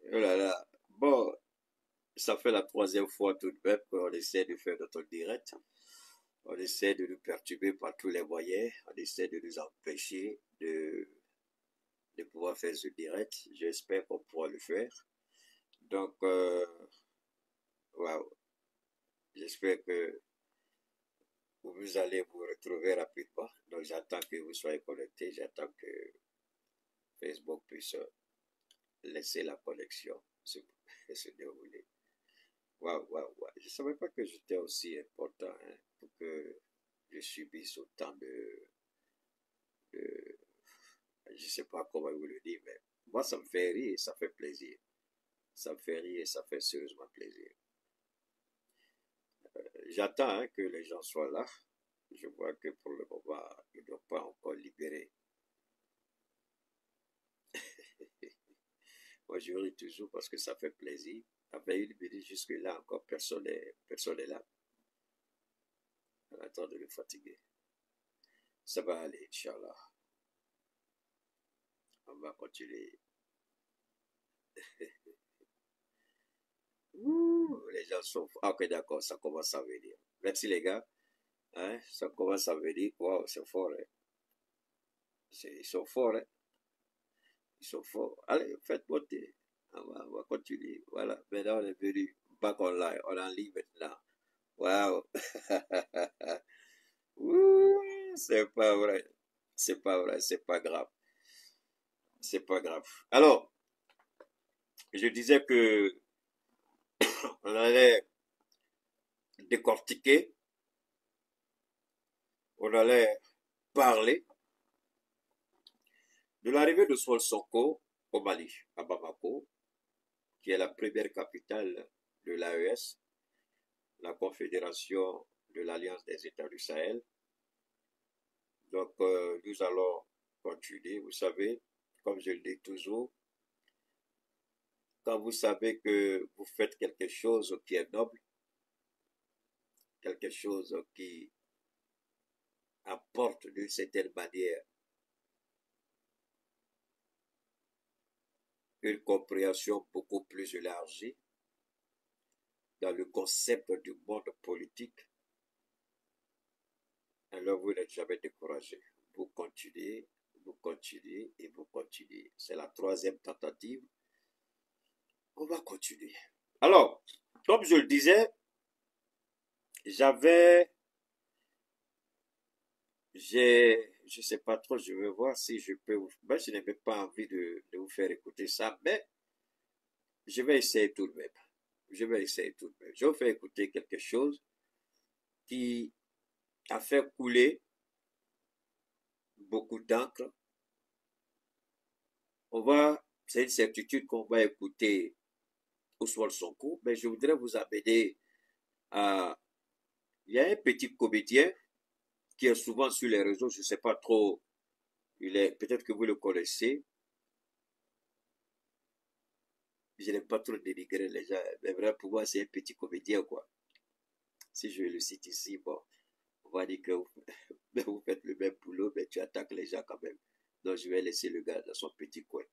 Oh là là. Bon, ça fait la troisième fois tout de même qu'on essaie de faire notre direct. On essaie de nous perturber par tous les moyens. On essaie de nous empêcher de pouvoir faire ce direct. J'espère qu'on pourra le faire. Donc, waouh, j'espère que vous allez vous retrouver rapidement. Donc, j'attends que vous soyez connectés. J'attends que Facebook puisse laisser la connexion se dérouler. Waouh, waouh, waouh. Je ne savais pas que j'étais aussi important hein, pour que je subisse autant de- je ne sais pas comment vous le dire, mais moi, ça me fait rire et ça fait plaisir. Ça me fait rire et ça fait sérieusement plaisir. J'attends hein, que les gens soient là. Je vois que pour le moment, ils ne doivent pas encore libérer. Moi, je ris toujours parce que ça fait plaisir. Après une minute jusque-là, encore personne n'est là. On attend de le fatiguer. Ça va aller, Inch'Allah. On va continuer. Ouh, les gens sont... Ah, ok, d'accord, ça commence à venir. Merci les gars. Hein, ça commence à venir. Waouh, c'est fort. Hein. Ils sont forts. Hein. Ils sont forts. Allez, faites monter. On va continuer. Voilà, maintenant on est venu back online. On est en ligne maintenant. Waouh. Ouh, c'est pas vrai. C'est pas vrai. C'est pas grave. C'est pas grave. Alors, je disais que on allait décortiquer, on allait parler de l'arrivée de Sol Sonko au Mali, à Bamako, qui est la première capitale de l'AES, la Confédération de l'Alliance des États du Sahel. Donc, nous allons continuer. Vous savez, comme je le dis toujours, quand vous savez que vous faites quelque chose qui est noble, quelque chose qui apporte d'une certaine manière une compréhension beaucoup plus élargie dans le concept du monde politique, alors vous n'êtes jamais découragé. Vous continuez et vous continuez. C'est la troisième tentative. On va continuer. Alors, comme je le disais, j'avais, je sais pas trop, je vais voir si je peux vous, ben, je n'avais pas envie de vous faire écouter ça, mais je vais essayer tout de même. Je vais essayer tout de même. Je vais vous faire écouter quelque chose qui a fait couler beaucoup d'encre. C'est une certitude qu'on va écouter Oswald Sonko, mais je voudrais vous amener à, il y a un petit comédien qui est souvent sur les réseaux, je ne sais pas trop, peut-être que vous le connaissez, je n'aime pas trop dénigrer les gens, mais vraiment pour moi c'est un petit comédien quoi. Si je le cite ici, bon, on va dire que vous faites le même boulot, mais tu attaques les gens quand même. Donc je vais laisser le gars dans son petit coin.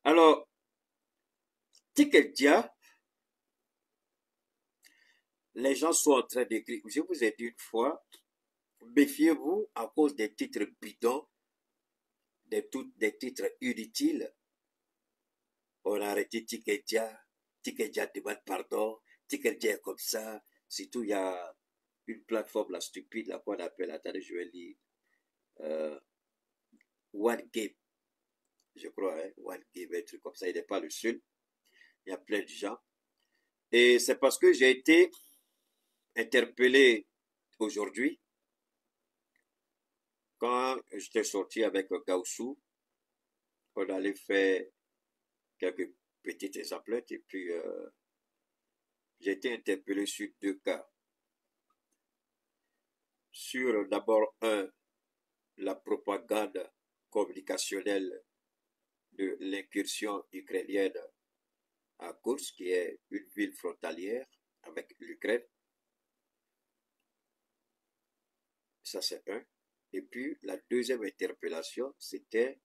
Alors, Tikeltia, les gens sont en train d'écrire. Je vous ai dit une fois, méfiez-vous à cause des titres bidons, des titres inutiles. On a arrêté Tikedia, Tikedia demande pardon, Tikedia est comme ça. Surtout, il y a une plateforme la stupide, là, qu'on appelle, attendez, je vais lire, euh, One Game, je crois, hein, One Game, un truc comme ça. Il n'est pas le seul. Il y a plein de gens. Et c'est parce que j'ai été interpellé aujourd'hui quand j'étais sorti avec Gaussou. On allait faire quelques petites emplettes et puis j'ai été interpellé sur deux cas. Sur d'abord la propagande communicationnelle de l'incursion ukrainienne à Kursk, qui est une ville frontalière avec l'Ukraine. Ça, c'est un. Et puis, la deuxième interpellation, c'était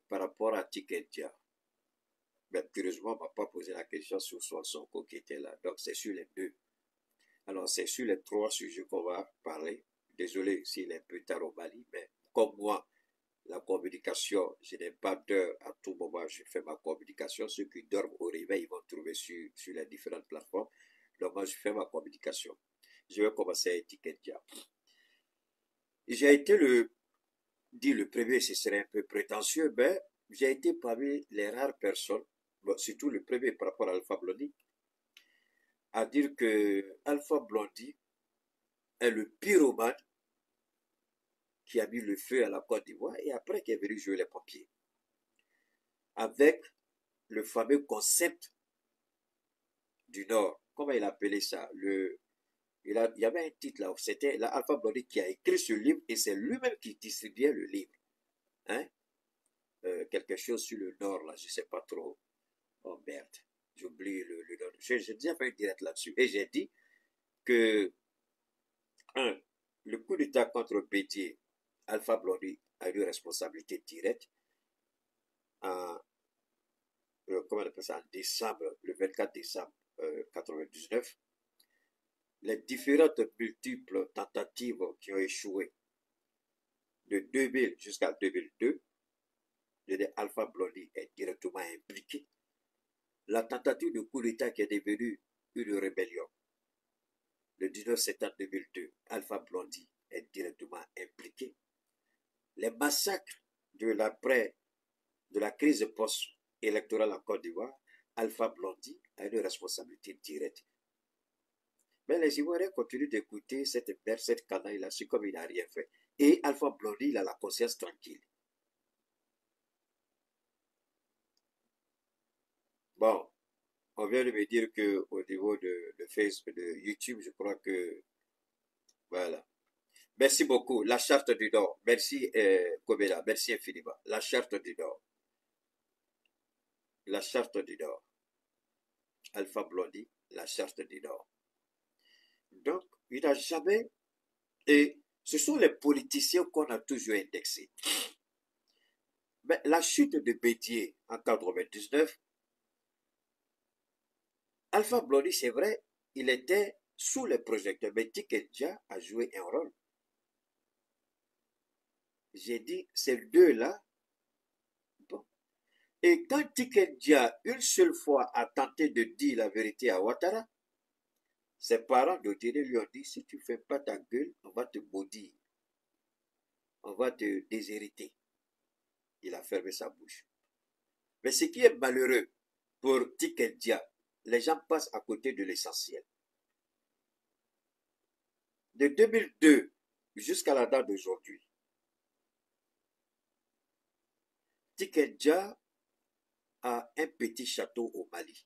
par rapport à Tikentia. Mais curieusement, on ne m'a pas posé la question sur Ousmane Sonko qui était là. Donc, c'est sur les deux. Alors, c'est sur les trois sujets qu'on va parler. Désolé s'il est un peu tard au Mali, mais comme moi, la communication, je n'ai pas d'heure à tout moment, je fais ma communication. Ceux qui dorment au réveil, ils vont trouver sur les différentes plateformes. Donc, moi, je fais ma communication. Je vais commencer à étiqueter. J'ai été le premier, ce serait un peu prétentieux, mais j'ai été parmi les rares personnes, bon, surtout le premier par rapport à Alpha Blondy, à dire que Alpha Blondy est le pyromane qui a mis le feu à la Côte d'Ivoire et après qui est venu jouer les pompiers. Avec le fameux concept du Nord. Comment il appelait ça? Il y avait un titre là, c'était Alpha Blondy qui a écrit ce livre et c'est lui-même qui distribuait le livre. Hein? Quelque chose sur le Nord, là, je ne sais pas trop. Oh merde, j'oublie le nom. J'ai déjà fait une direct là-dessus et j'ai dit que, un, le coup d'État contre Bédier, Alpha Blondy a eu responsabilité directe en, comment on appelle ça, en décembre, le 24 décembre 99. Les différentes multiples tentatives qui ont échoué de 2000 jusqu'à 2002, Alpha Blondy est directement impliqué. La tentative de coup d'État qui est devenue une rébellion, le 19 septembre 2002, Alpha Blondy est directement impliqué. Les massacres de la crise post-électorale en Côte d'Ivoire, Alpha Blondy a une responsabilité directe. Mais les Ivoiriens continuent d'écouter cette canaille-là, c'est comme il n'a rien fait. Et Alpha Blondy, il a la conscience tranquille. Bon, on vient de me dire qu'au niveau de Facebook, de YouTube, je crois que, voilà. Merci beaucoup. La charte du Nord. Merci, Kobela. Merci infiniment. La charte du Nord. La charte du Nord. Alpha Blondy, la charte du Nord. Donc, il n'a jamais... Et ce sont les politiciens qu'on a toujours indexés. Mais la chute de Bédier en 1999, Alpha Blondy, c'est vrai, il était sous les projecteurs, mais Tikenja a joué un rôle. J'ai dit, ces deux-là, bon. Et quand Tikenja, une seule fois, a tenté de dire la vérité à Ouattara, ses parents de Djéré lui ont dit, si tu ne fais pas ta gueule, on va te maudire. On va te déshériter. Il a fermé sa bouche. Mais ce qui est malheureux pour Tikenja, les gens passent à côté de l'essentiel. De 2002 jusqu'à la date d'aujourd'hui, Tikenja a un petit château au Mali.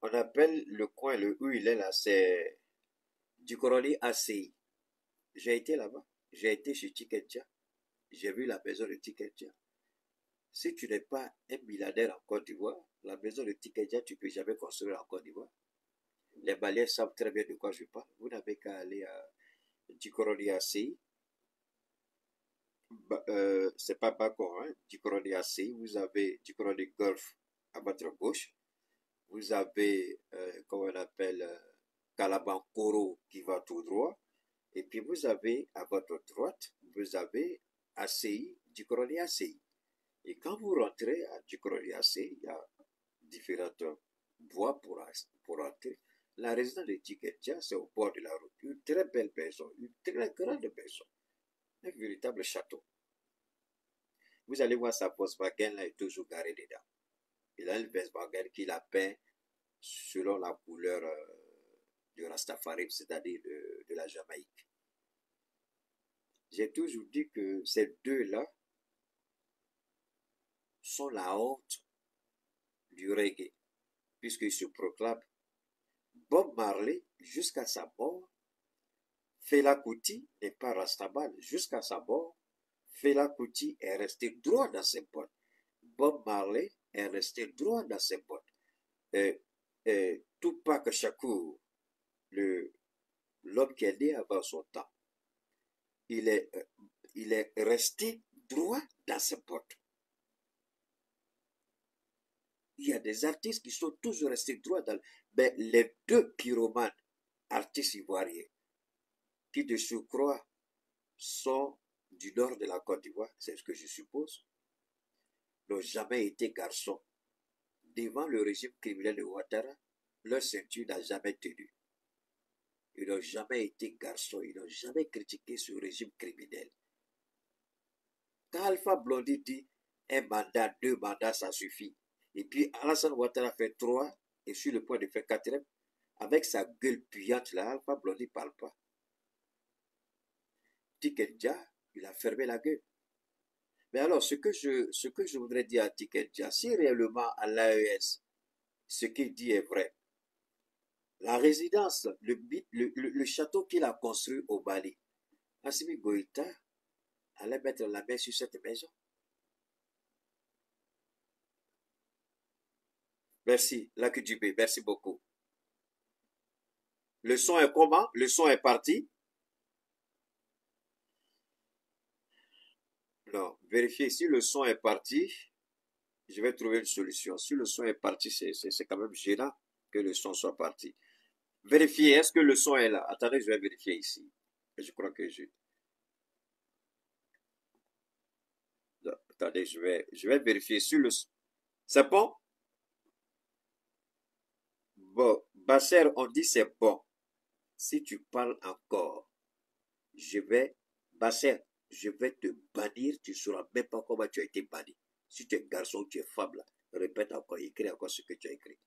On appelle le coin où il est là, c'est Djikoroni ACI. J'ai été là-bas. J'ai été chez Tikenja. J'ai vu la maison de Tikenja. Si tu n'es pas un milliardaire en Côte d'Ivoire, la maison de Tikenja, tu ne peux jamais construire en Côte d'Ivoire. Les Maliens savent très bien de quoi je parle. Vous n'avez qu'à aller à Djikoroni ACI. C'est pas Bacon, hein? Djikoroni ACI. Vous avez Djikoroni Golf à votre gauche. Vous avez, comment on appelle, Kalabankoro qui va tout droit. Et puis vous avez à votre droite, vous avez ACI, Djikoroni ACI. Et quand vous rentrez à Djikoroni ACI, il y a différentes voies pour entrer. La résidence de Tikenja, c'est au bord de la route. Une très belle maison, une très grande maison. Un véritable château. Vous allez voir sa Volkswagen là est toujours garée dedans. Il a une Volkswagen qu'il a peint selon la couleur du Rastafari, c'est-à-dire de la Jamaïque. J'ai toujours dit que ces deux-là sont la honte du reggae, puisqu'ils se proclament. Bob Marley, jusqu'à sa mort, Fela Kuti n'est pas Rastaman, jusqu'à sa mort, Fela Kuti est resté droit dans ses bottes. Bob Marley est resté droit dans ses bottes. Tupac Shakur, l'homme qui est né avant son temps, il est, euh, il est resté droit dans ses bottes. Il y a des artistes qui sont toujours restés droits dans... Mais les deux pyromanes, artistes ivoiriens, qui de surcroît sont du nord de la Côte d'Ivoire, c'est ce que je suppose, n'ont jamais été garçons. Devant le régime criminel de Ouattara, leur ceinture n'a jamais tenu. Ils n'ont jamais été garçons, ils n'ont jamais critiqué ce régime criminel. Quand Alpha Blondy dit un mandat, deux mandats, ça suffit. Et puis Alassane Ouattara fait 3 et sur le point de faire 4e, avec sa gueule puante là, Alpha Blondy ne parle pas. Tikenja, il a fermé la gueule. Mais alors, ce que je voudrais dire à Tikenja, si réellement à l'AES, ce qu'il dit est vrai, la résidence, le château qu'il a construit au Bali, Assimi Goïta allait mettre la main sur cette maison. Merci, Lakudjibé, merci beaucoup. Le son est comment? Le son est parti? Non, vérifiez si le son est parti. Je vais trouver une solution. Si le son est parti, c'est quand même gênant que le son soit parti. Vérifiez, est-ce que le son est là? Attendez, je vais vérifier ici. Je crois que je... Non, attendez, je vais vérifier sur le... C'est bon? Bon, Basser, on dit c'est bon. Si tu parles encore, je vais... Basser, je vais te bannir. Tu ne sauras même pas comment tu as été banni. Si tu es garçon, tu es femme là. Répète encore, écris encore ce que tu as écrit.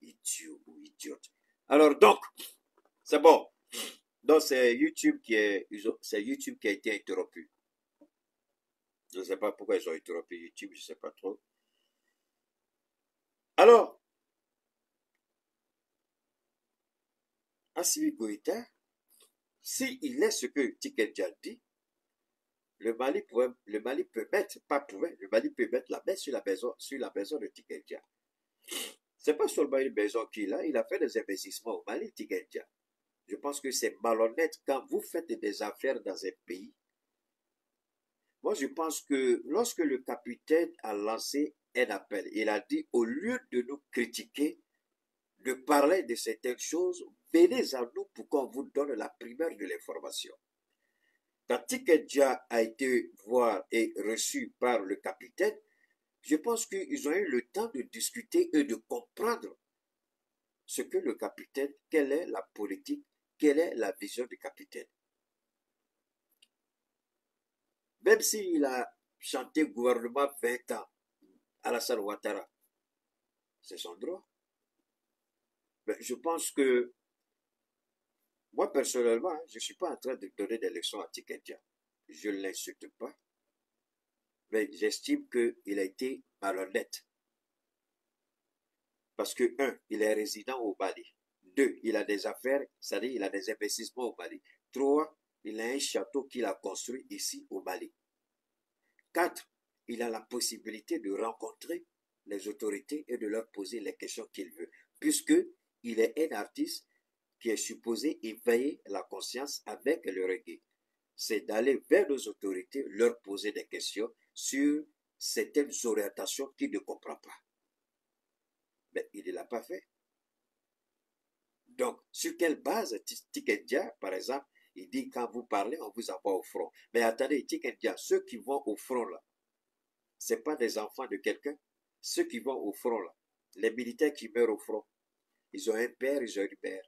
Idiot ou idiote. Alors donc, c'est bon. Donc c'est YouTube YouTube qui a été interrompu. Je ne sais pas pourquoi ils ont interrompu YouTube, je ne sais pas trop. Alors, Assimi Goïta, s'il est ce que Tikenja dit, le Mali peut mettre, pas pouvait, le Mali peut mettre la main sur la maison de Tikenja. C'est pas seulement une maison qu'il a, il a fait des investissements au Mali, Tikenja. Je pense que c'est malhonnête quand vous faites des affaires dans un pays. Moi, je pense que lorsque le capitaine a lancé un appel, il a dit, au lieu de nous critiquer, de parler de certaines choses, venez à nous pour qu'on vous donne la primeur de l'information. Quand Tikenja a été voir et reçu par le capitaine, je pense qu'ils ont eu le temps de discuter et de comprendre ce que le capitaine, quelle est la politique, quelle est la vision du capitaine. Même s'il a chanté gouvernement 20 ans, Alassane Ouattara, c'est son droit. Mais je pense que, moi personnellement, je ne suis pas en train de donner des leçons à Tikenja. Je ne l'insulte pas, mais j'estime qu'il a été malhonnête. Parce que, un, il est résident au Mali. Deux, il a des affaires, c'est-à-dire il a des investissements au Mali. Trois, il a un château qu'il a construit ici au Mali. Quatre, il a la possibilité de rencontrer les autorités et de leur poser les questions qu'il veut, puisque il est un artiste qui est supposé éveiller la conscience avec le reggae. C'est d'aller vers nos autorités, leur poser des questions sur certaines orientations qu'il ne comprend pas. Mais il ne l'a pas fait. Donc, sur quelle base Tikenja, par exemple, il dit quand vous parlez, on vous envoie au front. Mais attendez, Tikenja, ceux qui vont au front là, ce pas des enfants de quelqu'un. Ceux qui vont au front là, les militaires qui meurent au front, ils ont un père, ils ont une mère.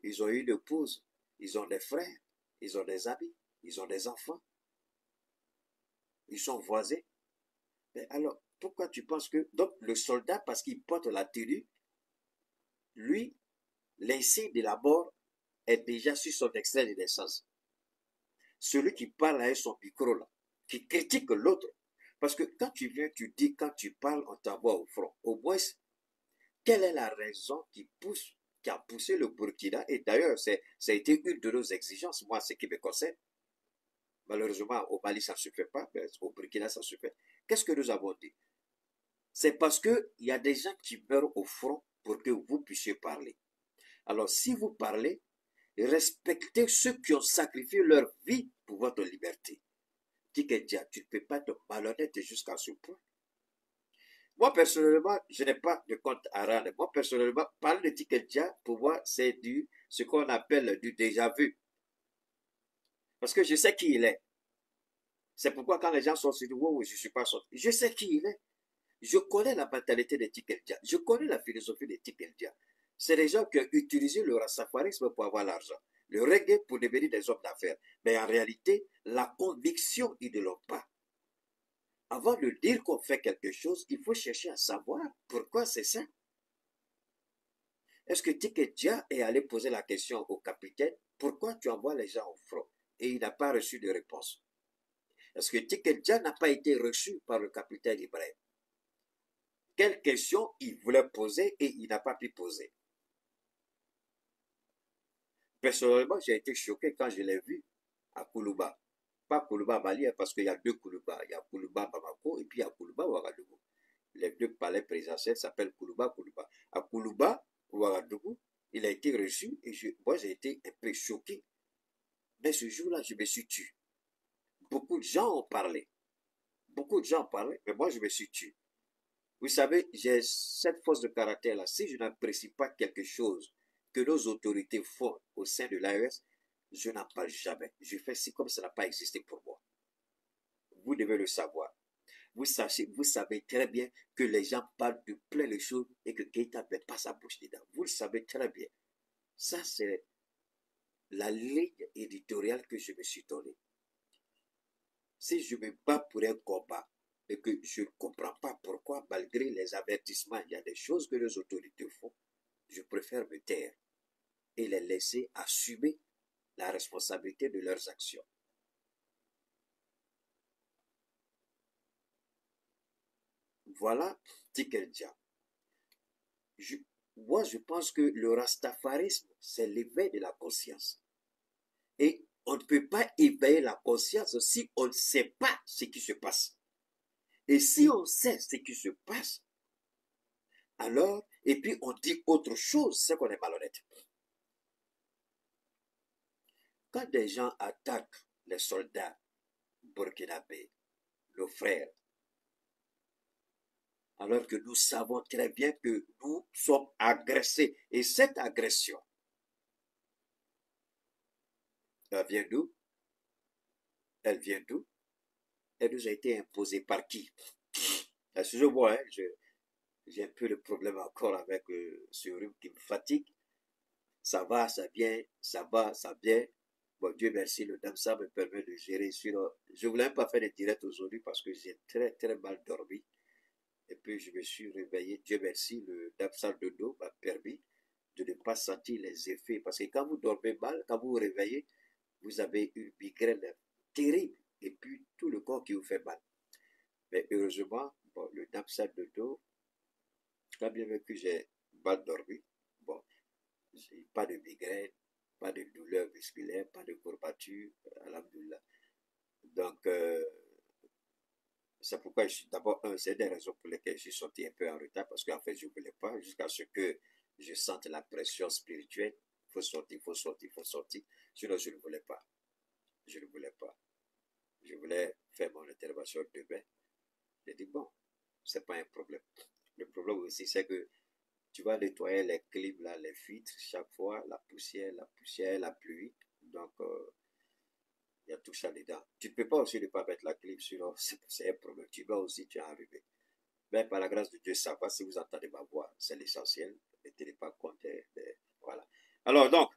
Ils ont une épouse, ils ont des frères, ils ont des amis, ils ont des enfants. Ils sont voisins. Mais alors, pourquoi tu penses que... Donc, le soldat, parce qu'il porte la tenue, lui, l'insigne de la mort est déjà sur son extrait de naissance. Celui qui parle avec son micro, là, qui critique l'autre. Parce que quand tu viens, tu dis, quand tu parles, on t'envoie au front. Au moins, quelle est la raison qui a poussé le Burkina? Et d'ailleurs, ça a été une de nos exigences, moi, ce qui me concerne. Malheureusement, au Mali, ça ne se fait pas, mais au Burkina, ça se fait. Qu'est-ce que nous avons dit? C'est parce qu'il y a des gens qui meurent au front pour que vous puissiez parler. Alors, si vous parlez, respecter ceux qui ont sacrifié leur vie pour votre liberté. Tikenja, tu ne peux pas te malhonnête jusqu'à ce point. Moi, personnellement, je n'ai pas de compte à rendre. Moi, personnellement, parler de Tikenja, pour moi, c'est ce qu'on appelle du déjà vu. Parce que je sais qui il est. C'est pourquoi quand les gens sont sur le wow, je ne suis pas sorti. Je sais qui il est. Je connais la mentalité de Tikenja. Je connais la philosophie de Tikenja. C'est des gens qui ont utilisé le rastafarisme pour avoir l'argent. Le reggae pour devenir des hommes d'affaires. Mais en réalité, la conviction, ils ne l'ont pas. Avant de dire qu'on fait quelque chose, il faut chercher à savoir pourquoi c'est ça. Est-ce que Tikenja est allé poser la question au capitaine, pourquoi tu envoies les gens au front? Et il n'a pas reçu de réponse. Est-ce que Tikenja n'a pas été reçu par le capitaine Ibrahim? Quelle question il voulait poser et il n'a pas pu poser? Personnellement, j'ai été choqué quand je l'ai vu à Koulouba. Pas Koulouba Mali, parce qu'il y a deux Koulouba. Il y a Koulouba Bamako et puis il y a Koulouba Ouagadougou. Les deux palais présidentiels s'appellent Koulouba Koulouba. À Koulouba Ouagadougou, il a été reçu et moi j'ai été un peu choqué. Mais ce jour-là, je me suis tué. Beaucoup de gens ont parlé. Beaucoup de gens ont parlé, mais moi je me suis tué. Vous savez, j'ai cette force de caractère-là. Si je n'apprécie pas quelque chose que nos autorités font au sein de l'AES, je n'en parle jamais. Je fais si comme ça n'a pas existé pour moi. Vous devez le savoir. Vous savez très bien que les gens parlent de plein de choses et que Keïta ne met pas sa bouche dedans. Vous le savez très bien. Ça, c'est la ligne éditoriale que je me suis donnée. Si je me bats pour un combat et que je ne comprends pas pourquoi, malgré les avertissements, il y a des choses que les autorités font, je préfère me taire et les laisser assumer la responsabilité de leurs actions. Voilà Tikenja. Moi, je pense que le rastafarisme, c'est l'éveil de la conscience. Et on ne peut pas éveiller la conscience si on ne sait pas ce qui se passe. Et si on sait ce qui se passe, alors, et puis on dit autre chose, c'est qu'on est malhonnête. Quand des gens attaquent les soldats burkinabés, nos frères, alors que nous savons très bien que nous sommes agressés, et cette agression, elle vient d'où? Elle vient d'où? Elle nous a été imposée par qui? Excusez-moi, hein, j'ai un peu de problème encore avec ce rhume qui me fatigue. Ça va, ça vient, ça va, ça vient. Bon, Dieu merci, le DAMSA me permet de gérer. Sinon, je ne voulais pas faire de direct aujourd'hui parce que j'ai très, très mal dormi. Et puis, je me suis réveillé. Dieu merci, le DAMSA de dos m'a permis de ne pas sentir les effets. Parce que quand vous dormez mal, quand vous vous réveillez, vous avez une migraine terrible. Et puis, tout le corps qui vous fait mal. Mais heureusement, bon, le DAMSA de dos, quand bien même que j'ai mal dormi, bon, j'ai pas de migraine, pas de douleur musculaire, pas de courbature, alhamdoulilah. Donc, c'est pourquoi d'abord, c'est des raisons pour lesquelles je suis sorti un peu en retard, parce qu'en fait, je ne voulais pas, jusqu'à ce que je sente la pression spirituelle. Il faut sortir, il faut sortir, il faut sortir. Sinon, je ne voulais pas. Je ne voulais pas. Je voulais faire mon intervention demain. J'ai dit, bon, c'est pas un problème. Le problème aussi, c'est que tu vas nettoyer les clims, là, les filtres, chaque fois, la poussière, la pluie. Donc, il y a tout ça dedans. Tu ne peux pas aussi ne pas mettre la clim, sinon c'est un problème. Tu vas aussi, tu es arrivé. Mais par la grâce de Dieu, ça va. Si vous entendez ma voix, c'est l'essentiel. Ne tenez pas compte. Voilà. Alors, donc,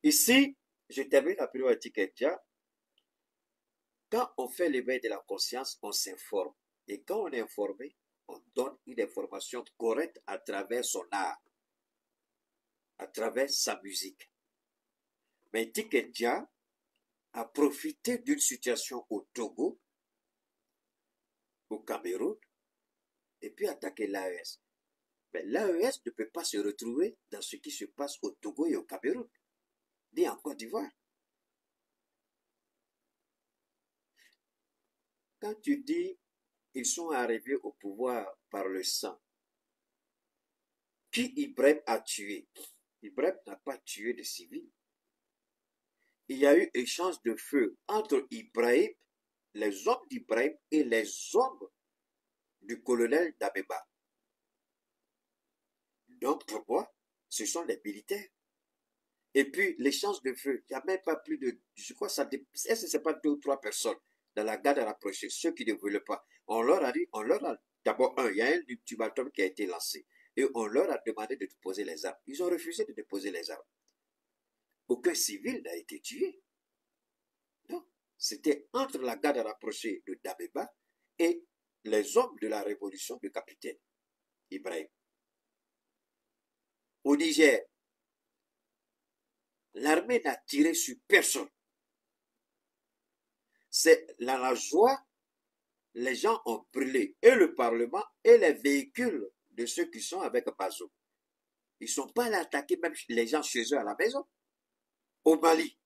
ici, je termine la période Tikenja. Quand on fait l'éveil de la conscience, on s'informe. Et quand on est informé, on donne une information correcte à travers son art, à travers sa musique. Mais Tikenja a profité d'une situation au Togo, au Cameroun, et puis attaquer l'AES. Mais l'AES ne peut pas se retrouver dans ce qui se passe au Togo et au Cameroun, ni en Côte d'Ivoire. Quand tu dis ils sont arrivés au pouvoir par le sang, qui Ibrahim a tué? Ibrahim n'a pas tué de civils. il y a eu échange de feu entre Ibrahim, les hommes d'Ibrahim et les hommes du colonel Dabeba. Donc, pour moi, ce sont les militaires. Et puis, l'échange de feu, il n'y a même pas plus de, je crois, est-ce que c'est pas 2 ou 3 personnes dans la garde rapprochée, ceux qui ne voulaient pas. On leur a dit, d'abord, il y a un ultimatum qui a été lancé. Et on leur a demandé de déposer les armes. Ils ont refusé de déposer les armes. Aucun civil n'a été tué. Non. C'était entre la garde rapprochée de Dabeba et les hommes de la révolution du capitaine Ibrahim. Au Niger, l'armée n'a tiré sur personne. C'est la joie, les gens ont brûlé et le Parlement et les véhicules de ceux qui sont avec Bazoum. Ils ne sont pas allés attaquer même les gens chez eux à la maison. Au Mali,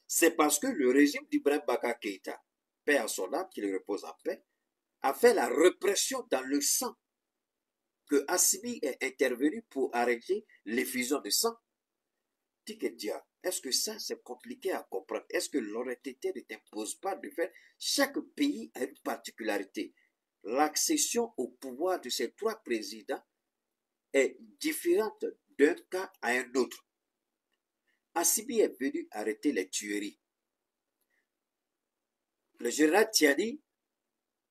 c'est parce que le régime d'Ibrahim Baka Keïta, paix à son âme, qu'il repose en paix, a fait la répression dans le sang, que Assimi est intervenu pour arrêter l'effusion de sang. Tikedia, est-ce que ça c'est compliqué à comprendre? Est-ce que l'honnêteté ne t'impose pas de faire? Chaque pays a une particularité. L'accession au pouvoir de ces 3 présidents est différente d'un cas à un autre. Assimi est venu arrêter les tueries. Le général Tiani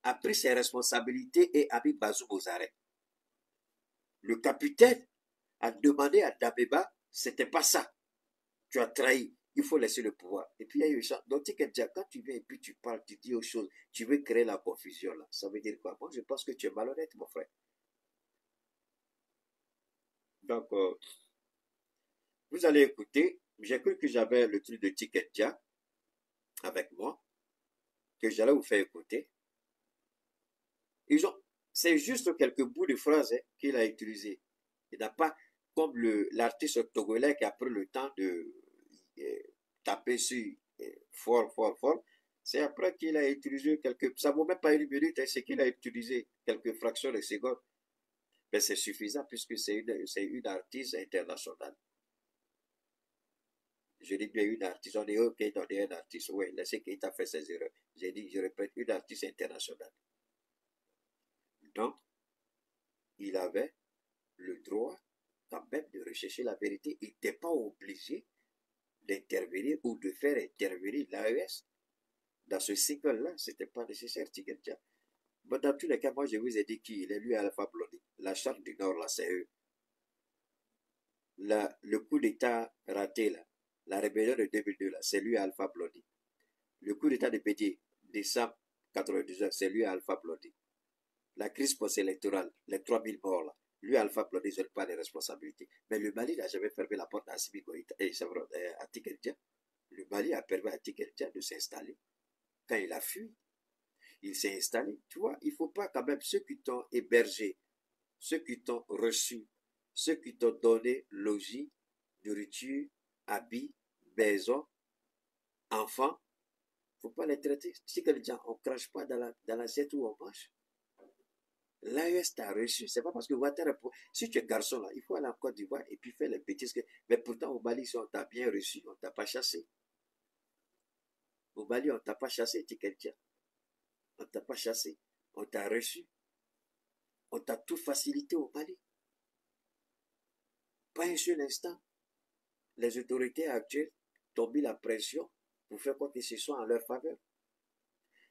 a pris ses responsabilités et a mis Bazoum aux arrêts. Le capitaine a demandé à Dabeba, c'était pas ça. Tu as trahi, il faut laisser le pouvoir. Et puis il y a eu ça. Donc quand tu viens et puis tu parles, tu dis aux choses, tu veux créer la confusion là. Ça veut dire quoi? Moi je pense que tu es malhonnête mon frère. Donc vous allez écouter. J'ai cru que j'avais le truc de Tiketia avec moi, que j'allais vous faire écouter. C'est juste quelques bouts de phrases qu'il a utilisés. Il n'a pas, comme l'artiste togolais qui a pris le temps de taper sur fort, fort, fort. C'est après qu'il a utilisé ça ne vaut même pas 1 minute, c'est qu'il a utilisé quelques fractions de secondes. Mais c'est suffisant puisque c'est une artiste internationale. Je dis bien une artiste, on est ok, on est un artiste. Oui, laissez qu'il a fait ses erreurs. J'ai dit, je répète, une artiste internationale. Donc, il avait le droit quand même de rechercher la vérité. Il n'était pas obligé d'intervenir ou de faire intervenir l'AES. Dans ce cycle-là, ce n'était pas nécessaire, Tigedja. Bon, dans tous les cas, moi, je vous ai dit qu'il est lui Alpha Blondy. La charte du Nord, là, c'est eux. Le coup d'État raté, là, la rébellion de 2002, là, c'est lui Alpha Blondy. Le coup d'État de Bédier, décembre 99, c'est lui Alpha Blondy. La crise post-électorale, les 3000 morts, là, lui Alpha Blondy, je n'ai pas de responsabilités. Mais le Mali n'a jamais fermé la porte à Assimi Goïta et à Tikedja. Le Mali a permis à Tikedja de s'installer. Quand il a fui, il s'est installé. Tu vois, il ne faut pas quand même ceux qui t'ont hébergé, ceux qui t'ont reçu, ceux qui t'ont donné logis, nourriture, habits, maison, enfants, il ne faut pas les traiter. Si quelqu'un, on ne crache pas dans l'assiette où on mange. L'AES t'a reçu. C'est pas parce que Ouattara, si tu es garçon là, il faut aller en Côte d'Ivoire et puis faire les bêtises. Mais pourtant, au Mali, on t'a bien reçu, on ne t'a pas chassé. Au Mali, on ne t'a pas chassé, tu es quelqu'un. On ne t'a pas chassé. On t'a reçu. On t'a tout facilité au Mali. Pas un seul instant. Les autorités actuelles t'ont mis la pression pour faire quoi que ce soit en leur faveur.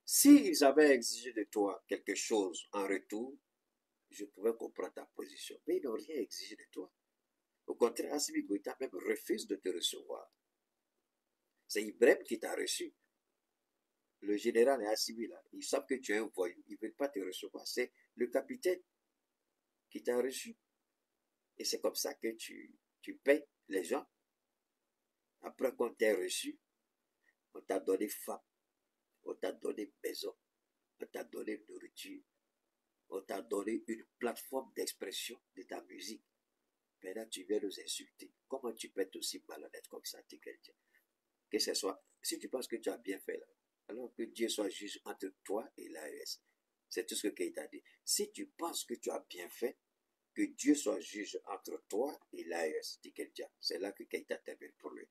S'ils avaient exigé de toi quelque chose en retour, je pouvais comprendre ta position. Mais ils n'ont rien exigé de toi. Au contraire, Assimi Goïta même refuse de te recevoir. C'est Ibrahim qui t'a reçu. Le général et Assimi, là, ils savent que tu es un voyou. Ils ne veulent pas te recevoir. C'est le capitaine qui t'a reçu. Et c'est comme ça que tu payes les gens. Après qu'on t'ait reçu, on t'a donné femme, on t'a donné maison, on t'a donné nourriture, on t'a donné une plateforme d'expression de ta musique. Maintenant, tu viens nous insulter. Comment tu peux être aussi malhonnête comme ça, quelqu'un? Que ce soit, si tu penses que tu as bien fait là, alors que Dieu soit juge entre toi et l'AES. C'est tout ce que Keïta dit. Si tu penses que tu as bien fait, que Dieu soit juge entre toi et l'AES, dit Keïta. C'est là que Keïta t'appelle pour lui.